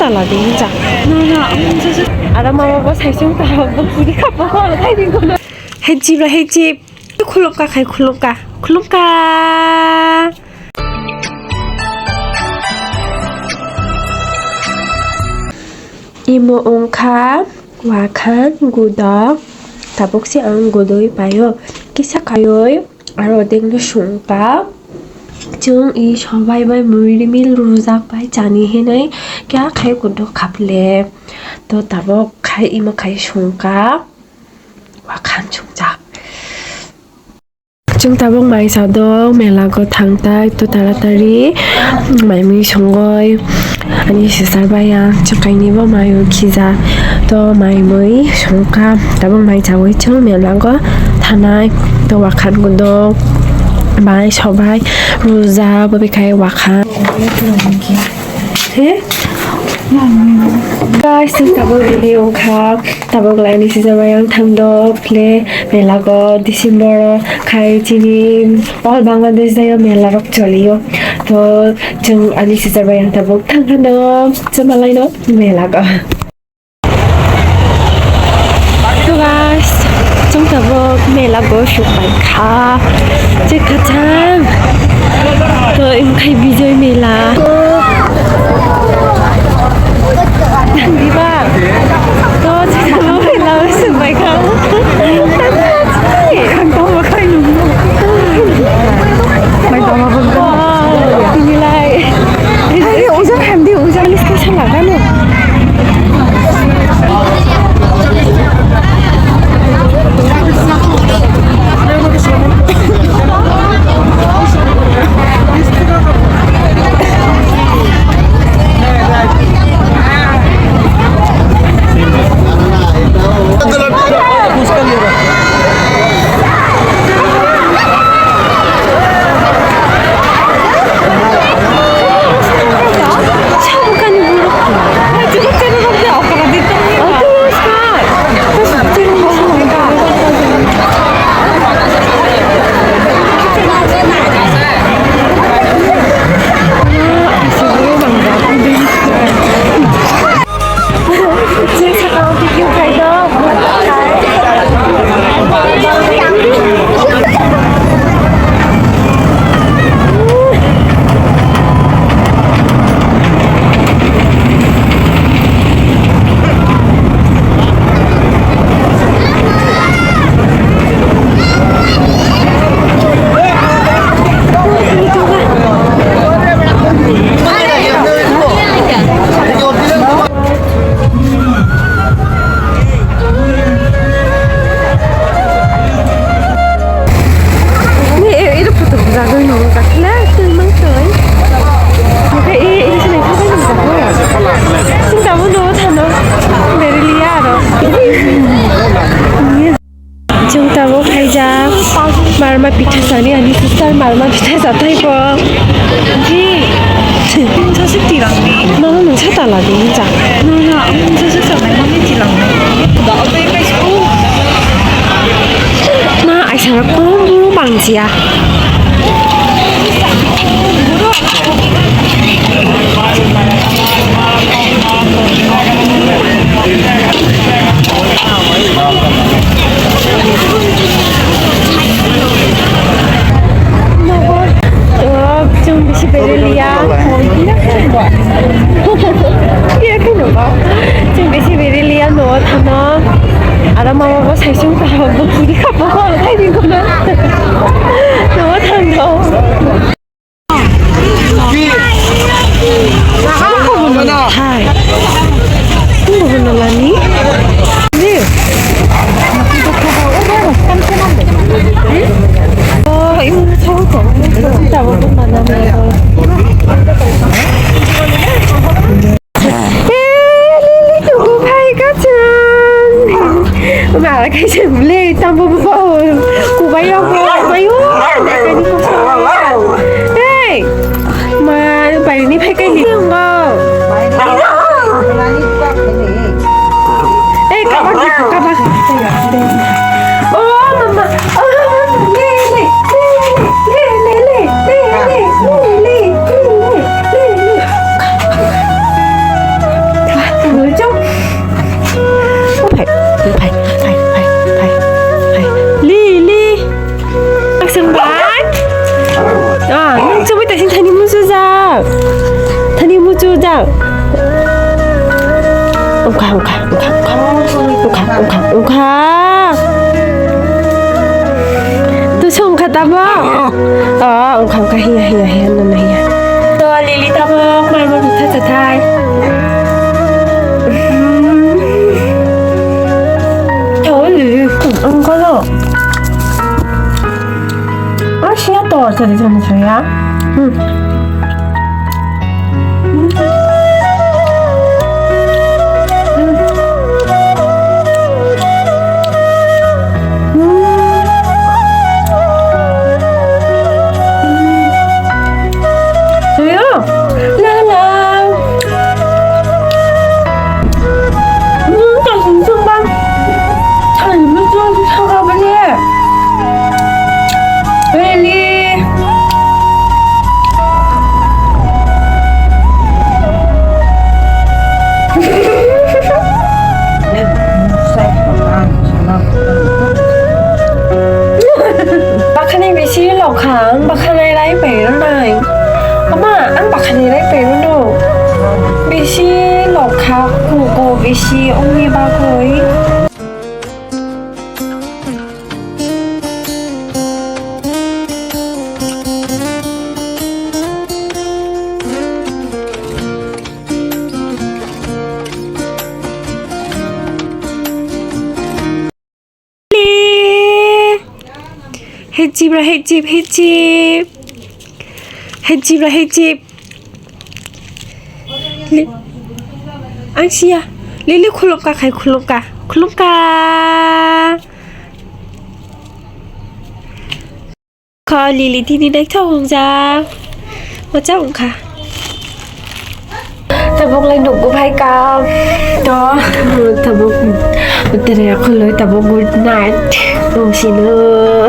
달라진다. 아라마마가 살생다하고 불이 가빠가 타이밍구나. 해집라 해집. 쿨롭가 가이 쿨롭가 쿨롭가. 이모 옹카 와칸 구독 다복시 안 구독이 봐요. 기사 가요. 아로댕도 숑까. जों इ सबाइबाय मुरिमिल रुजाकबाय जानि हिनै क्या खाइ गुदो खापले तो ताबो खाइ इमा खाइ संका वाखान संजाक जों ताबो माइ सादो मेलागो थांताय तो तारातारि माइमि संगय आनि सिसारबाया चकाइनिबो माइउ खिजा तो माइमै संका ताबो माइ जावै जों मेलागो थानाय तो वाखान गुदो बाय सबाय रुजा बबेखाय वाखा हे guys tabo bili ongkha tabo glani sijabai ang thangdo ple melago December khai chini all Bangladesh dayo mela rok choliyo to जों ani sijabai ang tabo thangdo chamalai no melago to guys जों tabo melago shukai kha je khachang to imkhai bijoy mela Diba? To chalo mela sumbai kha Khang to ma khai nu Mai to ma bang ko Ini lai Ai ozan hamdi ozan liska chala gano मारमा पिठा सानी अनि सिस्टर मारमा पिठा जातै प जी 저식 디랑니 너는 차 달라니 진짜 너는 저식 사나이 맘이 디랑니 나 어때 빼시고 나 아이사라 꽁부로 망지야 좀 비시 베릴리아 이렇게 넣어 좀 비시 베릴리아 넣어 타나 아라마마가 살생다하고 불이 가빠가 타이밍구나 넣어 탄다 하이 이거 놀라니? 네 이거 저거 진짜 먹은 만나면 Lily tụi cô hay các chân mà là cái chừng Lily tao bơ bơ cô bay đâu cô bay ú cái đi không sao đây mà bài này phải cái gì không ê các bác ô mama Lily siang. Ungkah. Tu sung kata ba? Ungkah hiya nana hiya. To Lily tabok mai ma bi ta thai. Trời ăn có đâu. Siya to jadi sama saya. Bác khăn này lấy bể nó này. Mà ăn bác khăn này lấy bể nó đâu. Vì xí lọc khá cô vì xí ông đi ba khối. Hết chip. Anh xia. Lily khulong ka. Kho Lily thì đi đánh thông ra. Một chắc cũng khá. Ta bốc lên đụng của hai cao. Đó. Ta bốc. Một tên này không lối ta bốc good night. Không xin nữa.